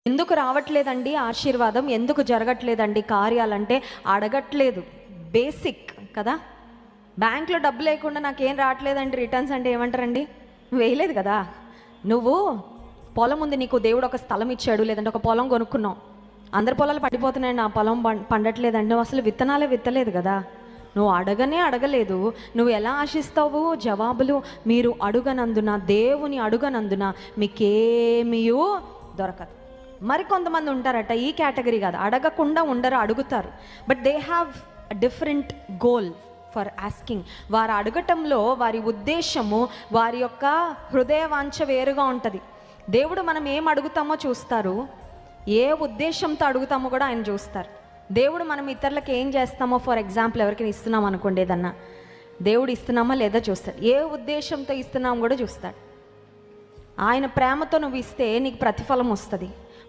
ఎందుకు రావట్లేదండి ఆశీర్వాదం, ఎందుకు జరగట్లేదండి కార్యాలంటే అడగట్లేదు. బేసిక్ కదా. బ్యాంక్లో డబ్బు లేకుండా నాకేం రావట్లేదండి రిటర్న్స్ అంటే ఏమంటారండి? వేయలేదు కదా. నువ్వు పొలం ఉంది, నీకు దేవుడు ఒక స్థలం ఇచ్చాడు, లేదంటే ఒక పొలం కొనుక్కున్నావు, అందరి పొలాలు పడిపోతున్నాయండి, నా పొలం పండట్లేదండి, నువ్వు అసలు విత్తనాలే విత్తలేదు కదా. నువ్వు అడగలేదు. నువ్వు ఎలా ఆశిస్తావు జవాబులు? మీరు అడుగనందున, దేవుని అడుగనందున మీకేమీ దొరకదు. మరి కొంతమంది ఉంటారట ఈ కేటగిరీ కాదు, అడగకుండా ఉండరు, అడుగుతారు. But they have a different goal for asking. వారు అడగటంలో వారి ఉద్దేశము, వారి యొక్క హృదయ వాంఛ వేరుగా ఉంటుంది. దేవుడు మనం ఏం అడుగుతామో చూస్తారు, ఏ ఉద్దేశంతో అడుగుతామో కూడా ఆయన చూస్తారు. దేవుడు మనం ఇతరులకు ఏం చేస్తామో, ఫర్ ఎగ్జాంపుల్ ఎవరికైనా ఇస్తున్నాం అనుకోండి, ఏదన్నా దేవుడు ఇస్తున్నామా లేదా చూస్తాడు. ఏ ఉద్దేశంతో ఇస్తున్నామో కూడా చూస్తాడు. ఆయన ప్రేమతో నువ్వు ఇస్తే నీకు ప్రతిఫలం వస్తుంది.